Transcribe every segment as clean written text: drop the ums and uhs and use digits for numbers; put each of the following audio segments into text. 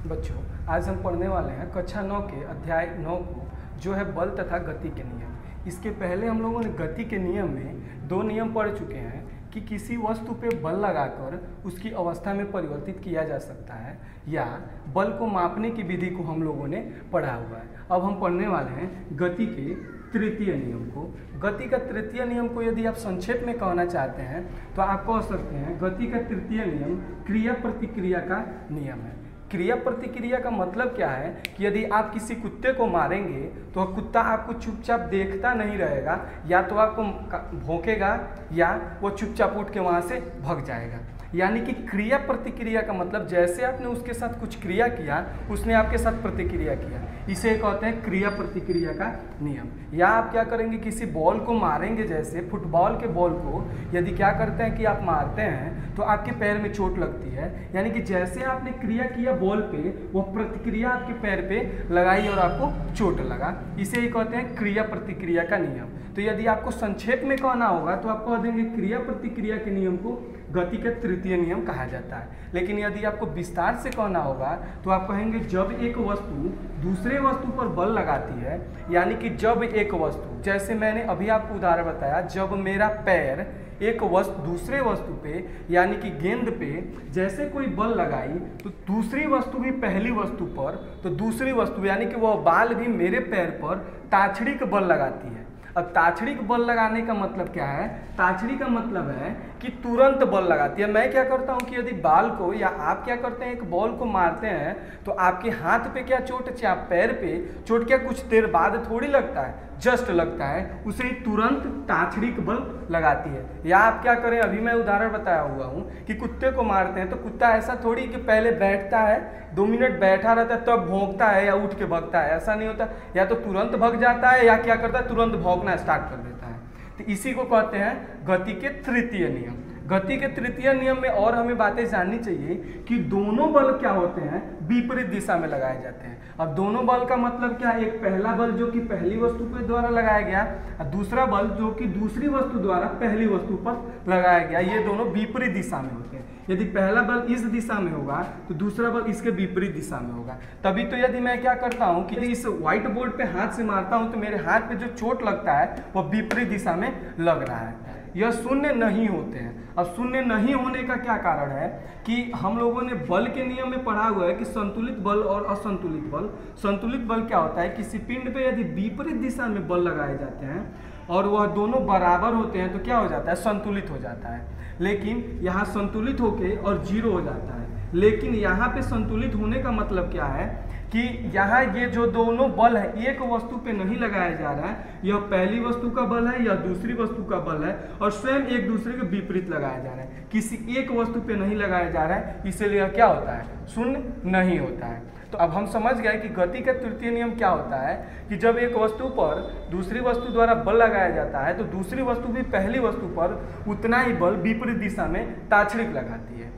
बच्चों, आज हम पढ़ने वाले हैं कक्षा 9 के अध्याय 9 को, जो है बल तथा गति के नियम। इसके पहले हम लोगों ने गति के नियम में दो नियम पढ़ चुके हैं कि किसी वस्तु पे बल लगाकर उसकी अवस्था में परिवर्तित किया जा सकता है, या बल को मापने की विधि को हम लोगों ने पढ़ा हुआ है। अब हम पढ़ने वाले हैं गति के तृतीय नियम को। गति का तृतीय नियम को यदि आप संक्षेप में कहना चाहते हैं तो आप कह सकते हैं गति का तृतीय नियम क्रिया प्रतिक्रिया का नियम है। क्रिया प्रतिक्रिया का मतलब क्या है कि यदि आप किसी कुत्ते को मारेंगे तो वह कुत्ता आपको चुपचाप देखता नहीं रहेगा, या तो आपको भौंकेगा या वो चुपचाप उठ के वहाँ से भाग जाएगा। यानी कि क्रिया प्रतिक्रिया का मतलब जैसे आपने उसके साथ कुछ क्रिया किया, उसने आपके साथ प्रतिक्रिया किया, इसे कहते हैं क्रिया प्रतिक्रिया का नियम। या आप क्या करेंगे, किसी बॉल को मारेंगे, जैसे फुटबॉल के बॉल को यदि क्या करते हैं कि आप मारते हैं तो आपके पैर में चोट लगती है, यानी कि जैसे आपने क्रिया किया बॉल पे, वो प्रतिक्रिया आपके पैर पे लगाई और आपको चोट लगा, इसे ही कहते हैं क्रिया प्रतिक्रिया का नियम। तो यदि आपको संक्षेप में कहना होगा तो आप कह देंगे क्रिया प्रतिक्रिया के नियम को गति का तृतीय नियम कहा जाता है। लेकिन यदि आपको विस्तार से कहना होगा तो आप कहेंगे जब एक वस्तु दूसरे वस्तु पर बल लगाती है, यानी कि जब एक वस्तु, जैसे मैंने अभी आपको उदाहरण बताया, जब मेरा पैर एक वस्तु दूसरे वस्तु पे यानी कि गेंद पे जैसे कोई बल लगाई तो दूसरी वस्तु भी पहली वस्तु पर, तो दूसरी वस्तु यानी कि वह बाल भी मेरे पैर पर ताछड़ी का बल लगाती है। अब ताछड़ी का बल लगाने का मतलब क्या है? ताछड़ी का मतलब है कि तुरंत बल लगाती है। मैं क्या करता हूँ कि यदि बाल को, या आप क्या करते हैं, एक बॉल को मारते हैं तो आपके हाथ पे क्या चोट, या पैर पे चोट क्या कुछ देर बाद थोड़ी लगता है, जस्ट लगता है, उसे ही तुरंत ताछड़ी का बल लगाती है। या आप क्या करें, अभी मैं उदाहरण बताया हुआ हूँ कि कुत्ते को मारते हैं तो कुत्ता ऐसा थोड़ी कि पहले बैठता है, 2 मिनट बैठा रहता है तब भौंकता है या उठ के भगता है, ऐसा नहीं होता। या तो तुरंत भग जाता है या क्या करता है, तुरंत भौंकना स्टार्ट कर देता है। तो इसी को कहते हैं गति के तृतीय नियम। गति के तृतीय नियम में और हमें बातें जाननी चाहिए कि दोनों बल क्या होते हैं, विपरीत दिशा में लगाए जाते हैं। अब दोनों बल का मतलब क्या है? एक पहला बल जो कि पहली वस्तु के द्वारा लगाया गया, और दूसरा बल जो कि दूसरी वस्तु द्वारा पहली वस्तु पर लगाया गया। ये दोनों विपरीत दिशा में होते हैं। यदि पहला बल इस दिशा में होगा तो दूसरा बल इसके विपरीत दिशा में होगा। तभी तो यदि मैं क्या करता हूँ कि इस व्हाइट बोर्ड पे हाथ से मारता हूँ तो मेरे हाथ पे जो चोट लगता है वो विपरीत दिशा में लग रहा है। यह शून्य नहीं होते हैं। अब शून्य नहीं होने का क्या कारण है कि हम लोगों ने बल के नियम में पढ़ा हुआ है कि संतुलित बल और असंतुलित बल। संतुलित बल क्या होता है? किसी पिंड पे यदि विपरीत दिशा में बल लगाए जाते हैं और वह दोनों बराबर होते हैं तो क्या हो जाता है? संतुलित हो जाता है। लेकिन यहाँ संतुलित होके और जीरो हो जाता है। लेकिन यहाँ पे संतुलित होने का मतलब क्या है कि यहाँ ये जो दोनों बल है एक वस्तु पे नहीं लगाया जा रहा है, यह पहली वस्तु का बल है, यह दूसरी वस्तु का बल है, और स्वयं एक दूसरे के विपरीत लगाया जा रहा है, किसी एक वस्तु पे नहीं लगाया जा रहा है, इसीलिए यह क्या होता है? शून्य नहीं होता है। तो अब हम समझ गए कि गति का तृतीय नियम क्या होता है कि जब एक वस्तु पर दूसरी वस्तु द्वारा बल लगाया जाता है तो दूसरी वस्तु भी पहली वस्तु पर उतना ही बल विपरीत दिशा में ताछड़िक लगाती है।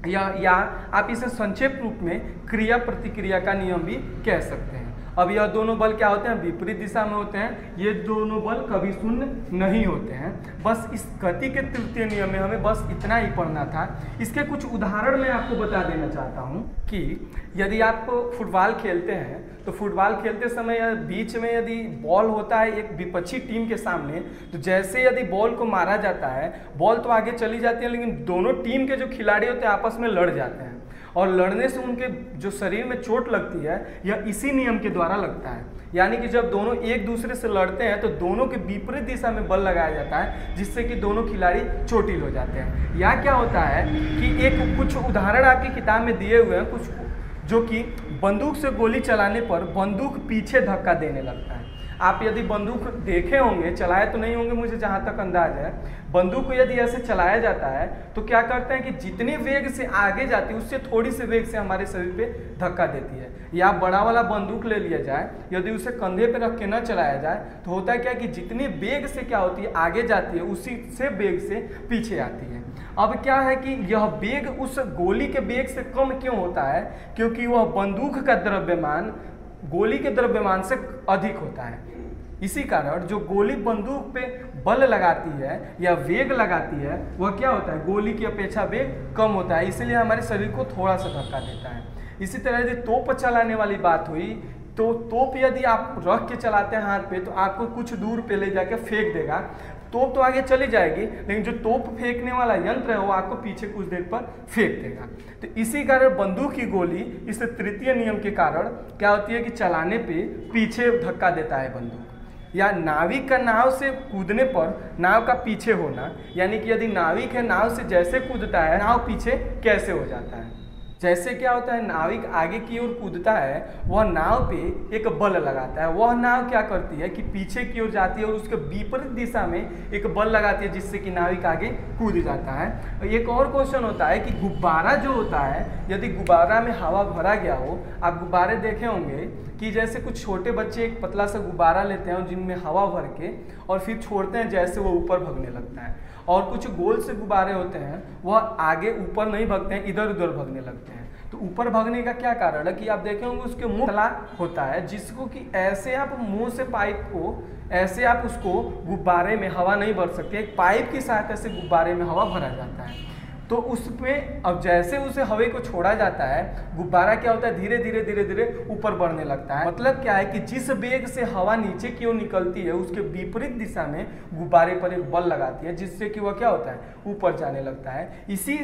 या आप इसे संक्षेप रूप में क्रिया प्रतिक्रिया का नियम भी कह सकते हैं। अब यह दोनों बल क्या होते हैं? विपरीत दिशा में होते हैं। ये दोनों बल कभी शून्य नहीं होते हैं। बस इस गति के तृतीय नियम में हमें बस इतना ही पढ़ना था। इसके कुछ उदाहरण मैं आपको बता देना चाहता हूँ कि यदि आप फुटबॉल खेलते हैं तो फुटबॉल खेलते समय बीच में यदि बॉल होता है एक विपक्षी टीम के सामने, तो जैसे यदि बॉल को मारा जाता है, बॉल तो आगे चली जाती है, लेकिन दोनों टीम के जो खिलाड़ी होते हैं आपस में लड़ जाते हैं, और लड़ने से उनके जो शरीर में चोट लगती है यह इसी नियम के द्वारा लगता है। यानी कि जब दोनों एक दूसरे से लड़ते हैं तो दोनों के विपरीत दिशा में बल लगाया जाता है, जिससे कि दोनों खिलाड़ी चोटिल हो जाते हैं। या क्या होता है कि एक कुछ उदाहरण आपकी किताब में दिए हुए हैं, कुछ जो कि बंदूक से गोली चलाने पर बंदूक पीछे धक्का देने लगता है। आप यदि बंदूक देखे होंगे, चलाए तो नहीं होंगे, मुझे जहाँ तक अंदाज है, बंदूक को यदि ऐसे चलाया जाता है तो क्या करते हैं कि जितनी वेग से आगे जाती है उससे थोड़ी सी वेग से हमारे शरीर पे धक्का देती है। या बड़ा वाला बंदूक ले लिया जाए, यदि उसे कंधे पे रख के न चलाया जाए तो होता है क्या कि जितनी वेग से क्या होती है आगे जाती है, उसी से वेग से पीछे आती है। अब क्या है कि यह वेग उस गोली के वेग से कम क्यों होता है? क्योंकि वह बंदूक का द्रव्यमान गोली के द्रव्यमान से अधिक होता है। इसी कारण जो गोली बंदूक पे बल लगाती है या वेग लगाती है वह क्या होता है? गोली की अपेक्षा वेग कम होता है, इसलिए हमारे शरीर को थोड़ा सा धक्का देता है। इसी तरह यदि तोप चलाने वाली बात हुई तो तोप यदि आप रख के चलाते हैं हाथ पे तो आपको कुछ दूर पे ले जाकर फेंक देगा। तोप तो आगे चली जाएगी, लेकिन जो तोप फेंकने वाला यंत्र है वो आपको पीछे कुछ देर पर फेंक देगा। तो इसी कारण बंदूक की गोली इस तृतीय नियम के कारण क्या होती है कि चलाने पे पीछे धक्का देता है बंदूक। या नाविक का नाव से कूदने पर नाव का पीछे होना, यानी कि यदि नाविक है नाव से जैसे कूदता है नाव पीछे कैसे हो जाता है। जैसे क्या होता है, नाविक आगे की ओर कूदता है, वह नाव पे एक बल लगाता है, वह नाव क्या करती है कि पीछे की ओर जाती है और उसके विपरीत दिशा में एक बल लगाती है जिससे कि नाविक आगे कूद जाता है। एक और क्वेश्चन होता है कि गुब्बारा जो होता है, यदि गुब्बारा में हवा भरा गया हो, आप गुब्बारे देखे होंगे कि जैसे कुछ छोटे बच्चे एक पतला सा गुब्बारा लेते हैं जिनमें हवा भर के और फिर छोड़ते हैं, जैसे वो ऊपर भगने लगता है। और कुछ गोल से गुब्बारे होते हैं वह आगे ऊपर नहीं भगते हैं, इधर उधर भगने लगते हैं। तो ऊपर भगने का क्या कारण है कि आप देखे होंगे उसके मुंह खुला होता है, जिसको कि ऐसे आप मुंह से पाइप को ऐसे आप उसको गुब्बारे में हवा नहीं भर सकते, एक पाइप की सहायता से गुब्बारे में हवा भरा जाता है। तो उसमें अब जैसे उसे हवा को छोड़ा जाता है, गुब्बारा क्या होता है, धीरे धीरे धीरे धीरे ऊपर बढ़ने लगता है। मतलब क्या है कि जिस वेग से हवा नीचे की ओर निकलती है उसके विपरीत दिशा में गुब्बारे पर एक बल लगाती है, जिससे कि वह क्या होता है, ऊपर जाने लगता है। इसी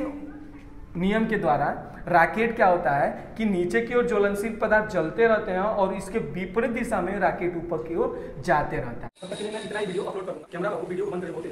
नियम के द्वारा रॉकेट क्या होता है कि नीचे की ओर ज्वलनशील पदार्थ जलते रहते हैं और इसके विपरीत दिशा में रॉकेट ऊपर की ओर जाते रहता है। तब तक के लिए मैं इतना ही वीडियो अपलोड करूंगा। कैमरा वीडियो बंद करके बहुत ही